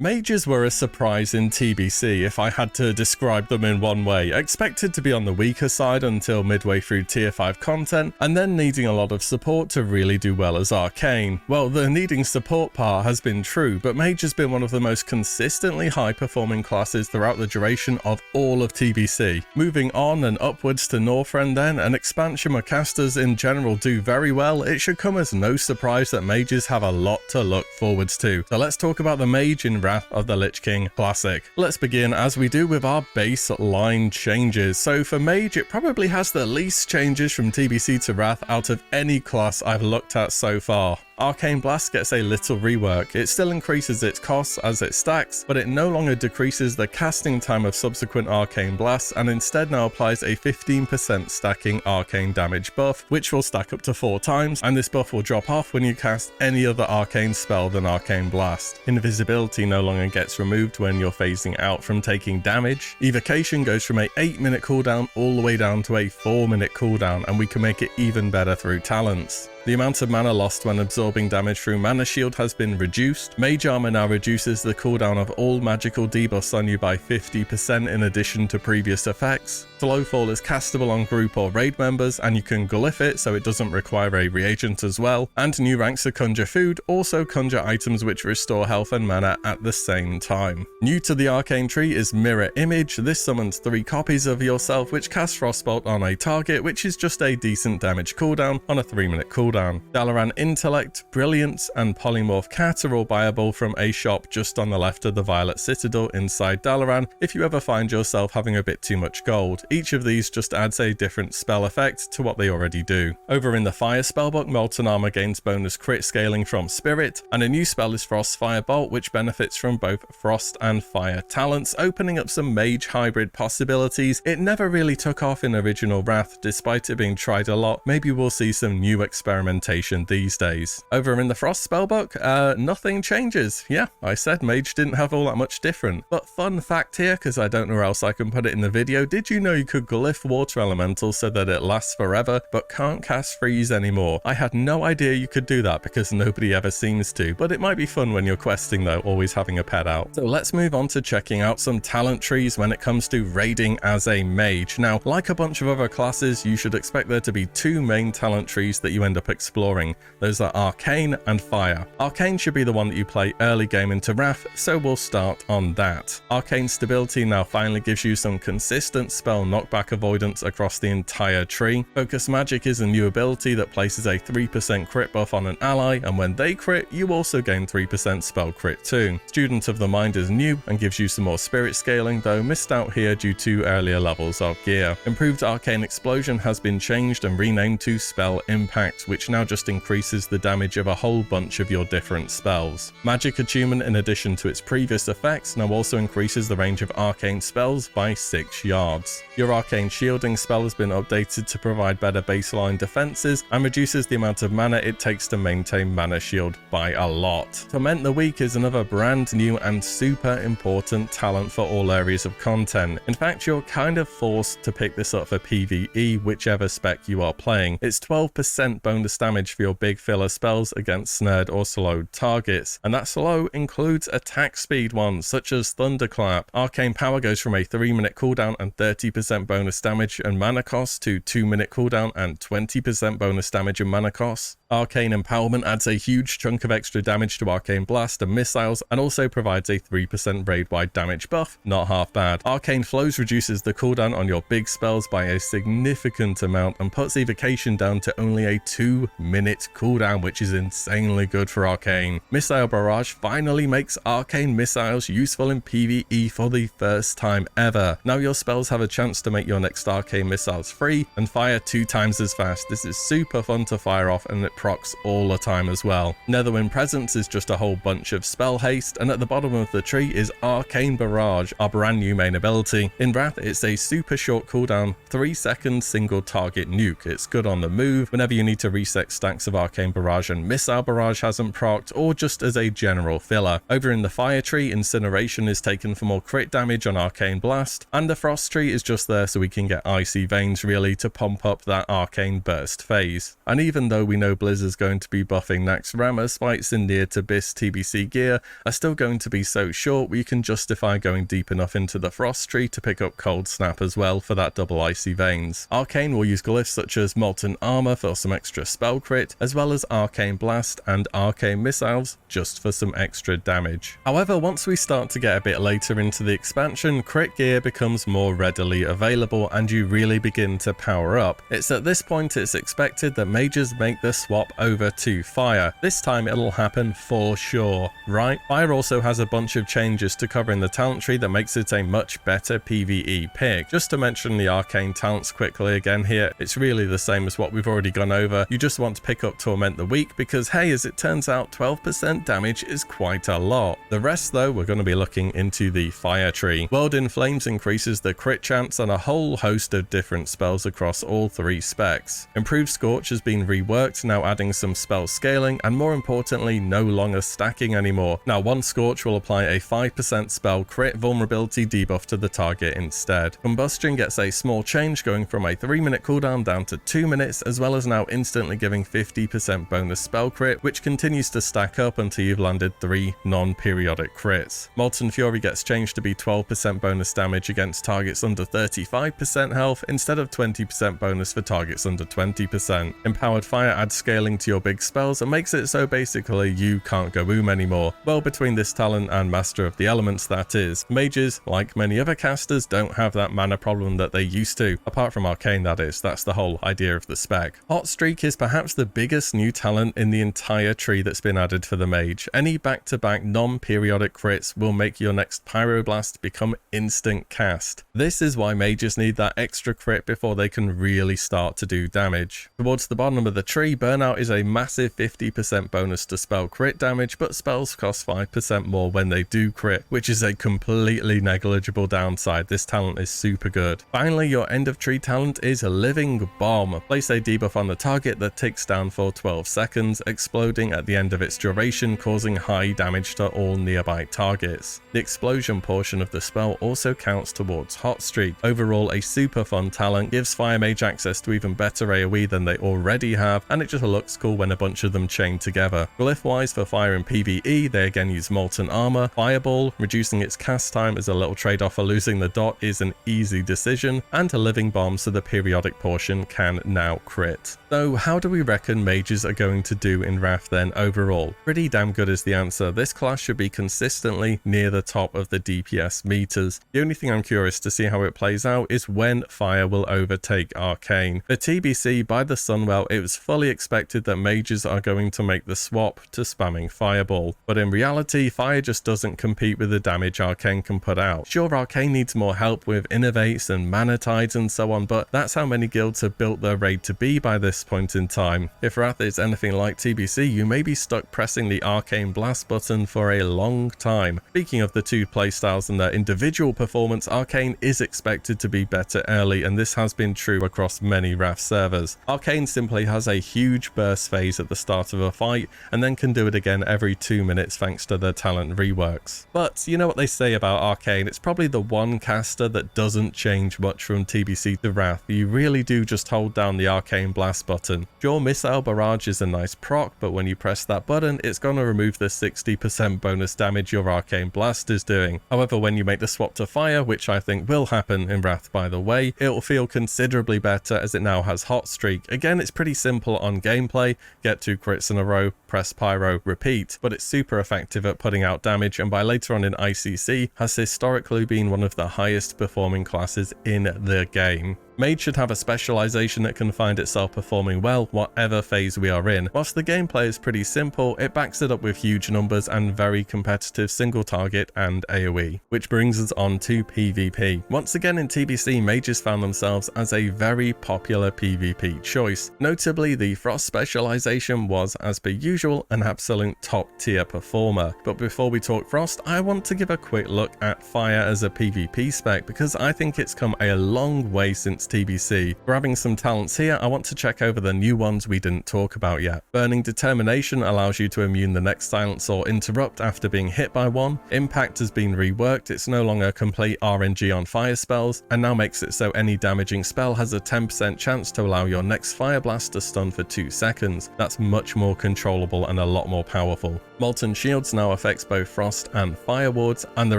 Mages were a surprise in TBC if I had to describe them in one way. Expected to be on the weaker side until midway through tier 5 content, and then needing a lot of support to really do well as Arcane. Well, the needing support part has been true, but Mage has been one of the most consistently high performing classes throughout the duration of all of TBC. Moving on and upwards to Northrend then, and expansion where casters in general do very well, it should come as no surprise that mages have a lot to look forwards to. So let's talk about the Mage in Wrath of the Lich King Classic. Let's begin as we do with our baseline changes. So for Mage, it probably has the least changes from TBC to Wrath out of any class I've looked at so far. Arcane Blast gets a little rework. It still increases its costs as it stacks, but it no longer decreases the casting time of subsequent Arcane Blasts, and instead now applies a 15% stacking arcane damage buff, which will stack up to 4 times, and this buff will drop off when you cast any other arcane spell than Arcane Blast. Invisibility no longer gets removed when you're phasing out from taking damage. Evocation goes from a 8-minute cooldown all the way down to a 4-minute cooldown, and we can make it even better through talents. The amount of mana lost when absorbing damage through Mana Shield has been reduced. Mage Armor now reduces the cooldown of all magical debuffs on you by 50% in addition to previous effects. Slow Fall is castable on group or raid members, and you can glyph it so it doesn't require a reagent as well. And new ranks of Conjure Food also conjure items which restore health and mana at the same time. New to the Arcane tree is Mirror Image. This summons 3 copies of yourself which cast Frostbolt on a target, which is just a decent damage cooldown on a 3-minute cooldown. Dalaran Intellect, Brilliance, and Polymorph Cat are all buyable from a shop just on the left of the Violet Citadel inside Dalaran if you ever find yourself having a bit too much gold. Each of these just adds a different spell effect to what they already do. Over in the Fire spellbook, Molten Armor gains bonus crit scaling from Spirit, and a new spell is Frost Firebolt, which benefits from both Frost and Fire talents, opening up some Mage hybrid possibilities. It never really took off in original Wrath, despite it being tried a lot. Maybe we'll see some new experimentation these days. Over in the Frost spellbook, nothing changes. Yeah, I said Mage didn't have all that much different. But fun fact here, because I don't know where else I can put it in the video, did you know you could glyph Water Elemental so that it lasts forever, but can't cast Freeze anymore? I had no idea you could do that because nobody ever seems to, but it might be fun when you're questing though, always having a pet out. So let's move on to checking out some talent trees when it comes to raiding as a mage. Now, like a bunch of other classes, you should expect there to be 2 main talent trees that you end up exploring. Those are Arcane and Fire. Arcane should be the one that you play early game into Wrath, so we'll start on that. Arcane Stability now finally gives you some consistent spell knockback avoidance across the entire tree. Focus Magic is a new ability that places a 3% crit buff on an ally, and when they crit, you also gain 3% spell crit too. Student of the Mind is new and gives you some more spirit scaling, though missed out here due to earlier levels of gear. Improved Arcane Explosion has been changed and renamed to Spell Impact, which now just increases the damage of a whole bunch of your different spells. Magic Attunement, in addition to its previous effects, now also increases the range of arcane spells by 6 yards. Your Arcane Shielding spell has been updated to provide better baseline defenses and reduces the amount of mana it takes to maintain Mana Shield by a lot. Torment the Weak is another brand new and super important talent for all areas of content. In fact, you're kind of forced to pick this up for PvE, whichever spec you are playing. It's 12% bonus damage for your big filler spells against snared or slowed targets, and that slow includes attack speed ones such as Thunderclap. Arcane Power goes from a 3-minute cooldown and 30% bonus damage and mana cost to 2-minute cooldown and 20% bonus damage and mana cost. Arcane Empowerment adds a huge chunk of extra damage to Arcane Blast and missiles, and also provides a 3% raid-wide damage buff. Not half bad. Arcane Flows reduces the cooldown on your big spells by a significant amount and puts Evocation down to only a 2-minute cooldown, which is insanely good for Arcane. Missile Barrage finally makes Arcane Missiles useful in PvE for the first time ever. Now your spells have a chance to make your next Arcane Missiles free and fire 2 times as fast. This is super fun to fire off, and it procs all the time as well. Netherwind Presence is just a whole bunch of spell haste, and at the bottom of the tree is Arcane Barrage, our brand new main ability. In Wrath, it's a super short cooldown, 3-second single target nuke. It's good on the move whenever you need to reset basic stacks of Arcane Barrage and Missile Barrage hasn't procced, or just as a general filler. Over in the Fire tree, Incineration is taken for more crit damage on Arcane Blast, and the Frost tree is just there so we can get Icy Veins really to pump up that Arcane Burst phase. And even though we know Blizzard's going to be buffing Naxxramas, fights in near to Abyss TBC gear are still going to be so short we can justify going deep enough into the Frost tree to pick up Cold Snap as well for that double Icy Veins. Arcane will use glyphs such as Molten Armor for some extra spell crit, as well as Arcane Blast and Arcane Missiles just for some extra damage. However, once we start to get a bit later into the expansion, crit gear becomes more readily available and you really begin to power up. It's at this point it's expected that mages make the swap over to Fire. This time it'll happen for sure, right? Fire also has a bunch of changes to cover in the talent tree that makes it a much better PvE pick. Just to mention the Arcane talents quickly again here, it's really the same as what we've already gone over. You just want to pick up Torment the Weak because hey, as it turns out, 12% damage is quite a lot. The rest though, we're going to be looking into the Fire tree. World in Flames increases the crit chance and a whole host of different spells across all three specs. Improved Scorch has been reworked, now adding some spell scaling and more importantly no longer stacking anymore. Now one Scorch will apply a 5% spell crit vulnerability debuff to the target instead. Combustion gets a small change, going from a 3-minute cooldown down to 2 minutes, as well as now instantly giving 50% bonus spell crit, which continues to stack up until you've landed 3 non-periodic crits. Molten Fury gets changed to be 12% bonus damage against targets under 35% health instead of 20% bonus for targets under 20%. Empowered Fire adds scaling to your big spells and makes it so basically you can't go boom anymore. Well, between this talent and Master of the Elements, that is. Mages, like many other casters, don't have that mana problem that they used to, apart from Arcane that is. That's the whole idea of the spec. Hot Streak is perhaps the biggest new talent in the entire tree that's been added for the Mage. Any back-to-back non-periodic crits will make your next Pyroblast become instant cast. This is why mages need that extra crit before they can really start to do damage. Towards the bottom of the tree, Burnout is a massive 50% bonus to spell crit damage, but spells cost 5% more when they do crit, which is a completely negligible downside. This talent is super good. Finally, your end of tree talent is Living Bomb. Place a debuff on the target that ticks down for 12 seconds, exploding at the end of its duration, causing high damage to all nearby targets. The explosion portion of the spell also counts towards Hot Streak. Overall, a super fun talent, gives Fire Mage access to even better AoE than they already have, and it just looks cool when a bunch of them chain together. Glyph wise for Fire and PvE, they again use Molten Armor. Fireball, reducing its cast time as a little trade-off for losing the dot, is an easy decision, and a Living Bomb so the periodic portion can now crit. So how do we reckon mages are going to do in Wrath then overall? Pretty damn good is the answer. This class should be consistently near the top of the DPS meters. The only thing I'm curious to see how it plays out is when Fire will overtake Arcane. For TBC, by the Sunwell, it was fully expected that mages are going to make the swap to spamming Fireball, but in reality, Fire just doesn't compete with the damage Arcane can put out. Sure, Arcane needs more help with Innovates and Mana Tides and so on, but that's how many guilds have built their raid to be by this point in time. If Wrath is anything like TBC, you may be stuck pressing the Arcane Blast button for a long time. Speaking of the two playstyles and their individual performance, Arcane is expected to be better early, and this has been true across many Wrath servers. Arcane simply has a huge burst phase at the start of a fight, and then can do it again every 2 minutes thanks to their talent reworks. But you know what they say about Arcane, it's probably the one caster that doesn't change much from TBC to Wrath. You really do just hold down the Arcane Blast button. Sure, Missile Barrage is a nice proc, but when you press that button, it's going to remove the 60% bonus damage your Arcane Blast is doing. However, when you make the swap to Fire, which I think will happen in Wrath by the way, it will feel considerably better as it now has Hot Streak. Again, it's pretty simple on gameplay, get 2 crits in a row, press Pyro, repeat, but it's super effective at putting out damage, and by later on in ICC has historically been one of the highest performing classes in the game. Mage should have a specialization that can find itself performing well whatever phase we are in. Whilst the gameplay is pretty simple, it backs it up with huge numbers and very competitive single target and AoE. Which brings us on to PvP. Once again in TBC, mages found themselves as a very popular PvP choice. Notably, the Frost specialization was, as per usual, an absolute top tier performer. But before we talk Frost, I want to give a quick look at Fire as a PvP spec because I think it's come a long way since TBC. Grabbing some talents here, I want to check over the new ones we didn't talk about yet. Burning Determination allows you to immune the next silence or interrupt after being hit by one. Impact has been reworked, it's no longer complete RNG on fire spells, and now makes it so any damaging spell has a 10% chance to allow your next fire blast to stun for 2 seconds. That's much more controllable and a lot more powerful. Molten Shields now affects both frost and fire wards, and the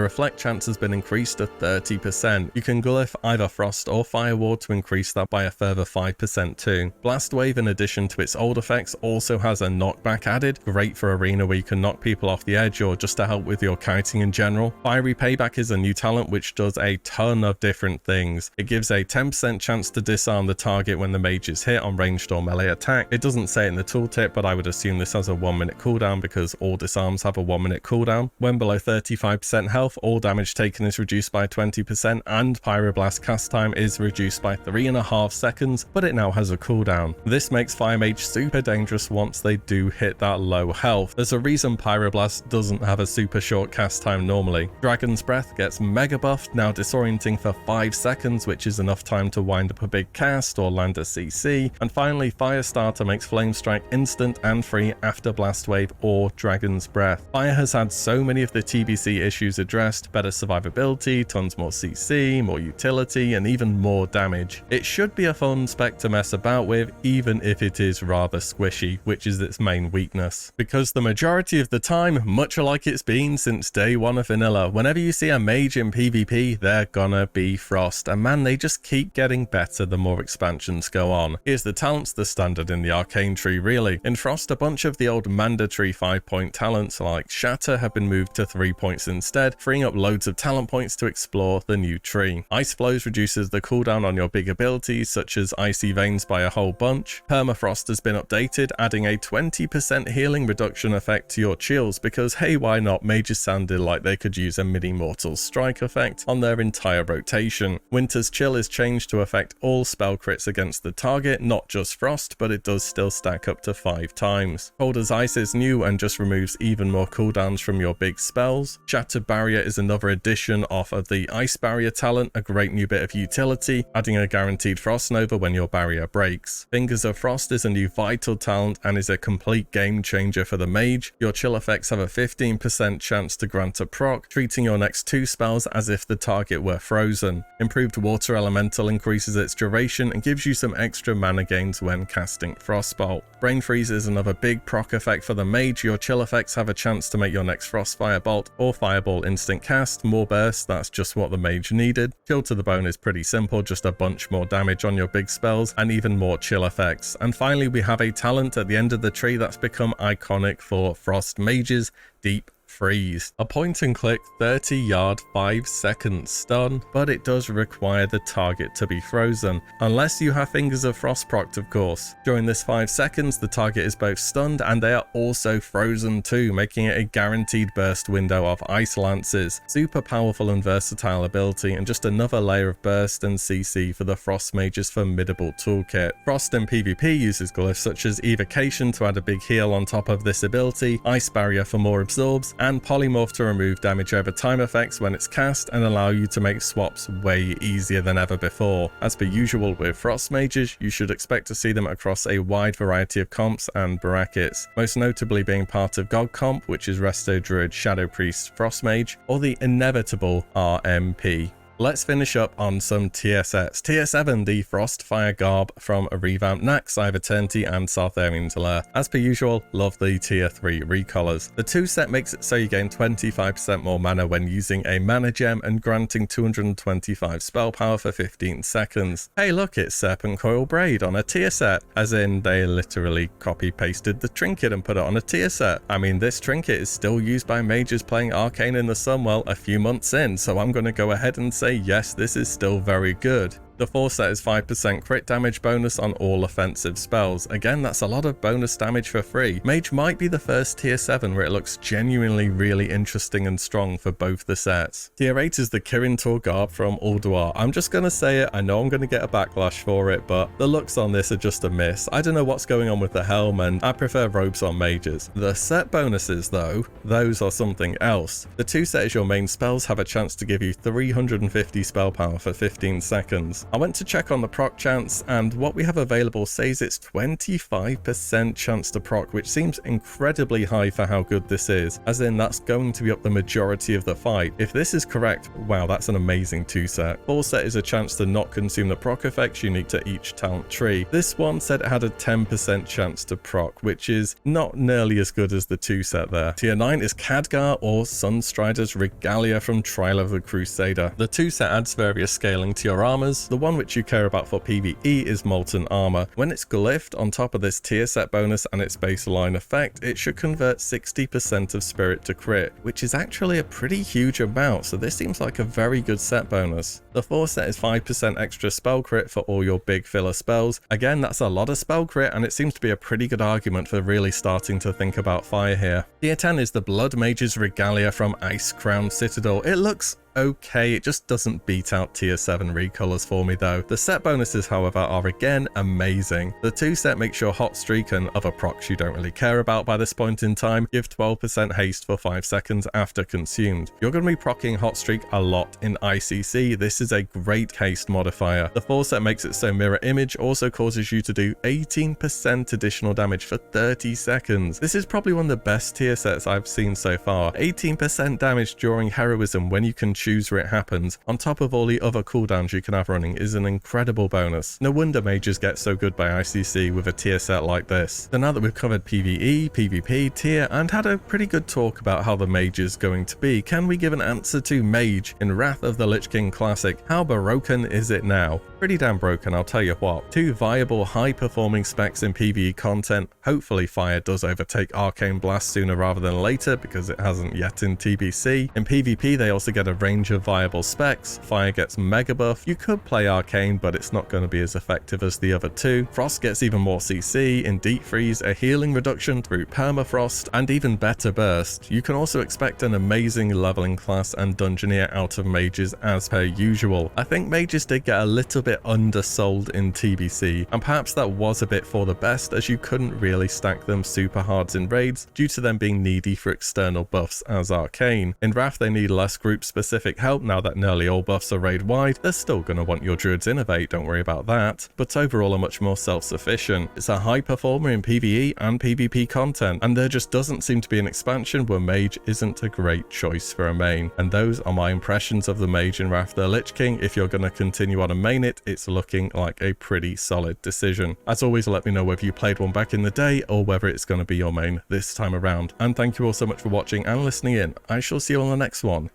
reflect chance has been increased to 30%. You can glyph either frost or fire ward to increase that by a further 5% too. Blast Wave, in addition to its old effects, also has a knockback added, great for arena where you can knock people off the edge or just to help with your kiting in general. Fiery Payback is a new talent which does a ton of different things. It gives a 10% chance to disarm the target when the mage is hit on ranged or melee attack. It doesn't say it in the tooltip, but I would assume this has a 1-minute cooldown because all disarms have a 1-minute cooldown. When below 35% health, all damage taken is reduced by 20% and Pyroblast cast time is reduced by 3.5 seconds, but it now has a cooldown. This makes Fire Mage super dangerous once they do hit that low health. There's a reason Pyroblast doesn't have a super short cast time normally. Dragon's Breath gets mega buffed, now disorienting for 5 seconds, which is enough time to wind up a big cast or land a CC. And finally, Firestarter makes Flame Strike instant and free after Blast Wave or Dragon's Breath. Fire has had so many of the TBC issues addressed: better survivability, tons more CC, more utility, and even more damage. It should be a fun spec to mess about with, even if it is rather squishy, which is its main weakness. Because the majority of the time, much like it's been since day one of vanilla, whenever you see a mage in PvP, they're gonna be frost, and man, they just keep getting better the more expansions go on. Here's the talents, the standard in the Arcane tree really. In Frost, a bunch of the old mandatory 5-point talents like Shatter have been moved to 3 points instead, freeing up loads of talent points to explore the new tree. Ice Flows reduces the cooldown on your big abilities such as Icy Veins by a whole bunch. Permafrost has been updated, adding a 20% healing reduction effect to your chills because hey, why not? Mages sounded like they could use a mini Mortal Strike effect on their entire rotation. Winter's Chill is changed to affect all spell crits against the target, not just Frost, but it does still stack up to 5 times. Cold as Ice is new and just removes even more cooldowns from your big spells. Shattered Barrier is another addition off of the Ice Barrier talent, a great new bit of utility, adding a guaranteed Frost Nova when your barrier breaks. Fingers of Frost is a new vital talent and is a complete game changer for the mage. Your chill effects have a 15% chance to grant a proc, treating your next 2 spells as if the target were frozen. Improved Water Elemental increases its duration and gives you some extra mana gains when casting Frostbolt. Brain Freeze is another big proc effect for the mage. Your chill effects have a chance to make your next Frostfire Bolt or Fireball instant cast. More burst, that's just what the mage needed. Chill to the Bone is pretty simple, just a bunch more damage on your big spells and even more chill effects. And finally, we have a talent at the end of the tree that's become iconic for Frost mages: Deep Freeze. A point and click 30-yard 5-second stun, but it does require the target to be frozen, unless you have Fingers of Frost procced, of course. During this 5 seconds, the target is both stunned and they are also frozen too, making it a guaranteed burst window of Ice Lances. Super powerful and versatile ability, and just another layer of burst and CC for the Frost Mage's formidable toolkit. Frost in PvP uses glyphs such as Evocation to add a big heal on top of this ability, Ice Barrier for more absorbs, and Polymorph to remove damage over time effects when it's cast and allow you to make swaps way easier than ever before. As per usual with Frost Mages, you should expect to see them across a wide variety of comps and brackets, most notably being part of God Comp, which is Resto Druid, Shadow Priest, Frost Mage, or the inevitable RMP. Let's finish up on some tier sets. Tier 7, the Frostfire Garb from a revamped Nax, Eye of Eternity and Sartharian's Lair. As per usual, love the tier 3 recolors. The 2 set makes it so you gain 25% more mana when using a mana gem and granting 225 spell power for 15 seconds. Hey look, it's Serpent Coil Braid on a tier set, as in they literally copy pasted the trinket and put it on a tier set. I mean, this trinket is still used by mages playing Arcane in the Sunwell a few months in, so I'm going to go ahead and say yes, this is still very good. The 4 set is 5% crit damage bonus on all offensive spells. Again, that's a lot of bonus damage for free. Mage might be the first tier 7 where it looks genuinely really interesting and strong for both the sets. Tier 8 is the Kirin Tor Garb from Ulduar. I'm just going to say it, I know I'm going to get a backlash for it, but the looks on this are just a miss. I don't know what's going on with the helm, and I prefer robes on mages. The set bonuses though, those are something else. The 2 set is your main spells have a chance to give you 350 spell power for 15 seconds. this. I went to check on the proc chance, and what we have available says it's 25% chance to proc, which seems incredibly high for how good this is, as in that's going to be up the majority of the fight. If this is correct, wow, that's an amazing 2-set. 4-set is a chance to not consume the proc effects unique to each talent tree. This one said it had a 10% chance to proc, which is not nearly as good as the 2-set there. Tier 9 is Khadgar or Sunstrider's Regalia from Trial of the Crusader. The 2-set adds various scaling to your armors. The one which you care about for PvE is Molten Armor. When it's glyphed on top of this tier set bonus and its baseline effect, it should convert 60% of spirit to crit, which is actually a pretty huge amount, so this seems like a very good set bonus. The 4-set is 5% extra spell crit for all your big filler spells. Again, that's a lot of spell crit, and it seems to be a pretty good argument for really starting to think about fire here. Tier 10 is the Blood Mage's Regalia from Ice Crown Citadel. It looks okay, it just doesn't beat out tier 7 recolors for me though. The set bonuses, however, are again amazing. The 2-set makes your hot streak and other procs you don't really care about by this point in time give 12% haste for 5 seconds after consumed. You're going to be proccing hot streak a lot in ICC. This is a great haste modifier. The 4-set makes it so mirror image also causes you to do 18% additional damage for 30 seconds. This is probably one of the best tier sets I've seen so far. 18% damage during heroism when you can choose where it happens, on top of all the other cooldowns you can have running, is an incredible bonus. No wonder mages get so good by ICC with a tier set like this. So now that we've covered PvE, PvP, tier, and had a pretty good talk about how the mage is going to be, can we give an answer to Mage in Wrath of the Lich King Classic? How broken is it now? Pretty damn broken, I'll tell you what. 2 viable, high-performing specs in PvE content. Hopefully fire does overtake Arcane Blast sooner rather than later, because it hasn't yet in TBC. In PvP, they also get a range of viable specs. Fire gets mega buff. You could play Arcane, but it's not going to be as effective as the other 2. Frost gets even more CC, in Deep Freeze, a healing reduction through Permafrost, and even better burst. You can also expect an amazing leveling class and dungeoneer out of mages as per usual. I think mages did get a little bit undersold in TBC, and perhaps that was a bit for the best, as you couldn't really stack them super hards in raids due to them being needy for external buffs as Arcane. In Wrath they need less group specific help now that nearly all buffs are raid wide. They're still going to want your druids innovate, don't worry about that, but overall are much more self-sufficient. It's a high performer in PvE and PvP content, and there just doesn't seem to be an expansion where mage isn't a great choice for a main. And those are my impressions of the mage in Wrath of the Lich King. If you're going to continue on and main it, it's looking like a pretty solid decision. As always, let me know whether you played one back in the day or whether it's going to be your main this time around. And thank you all so much for watching and listening in. I shall see you on the next one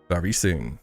very soon.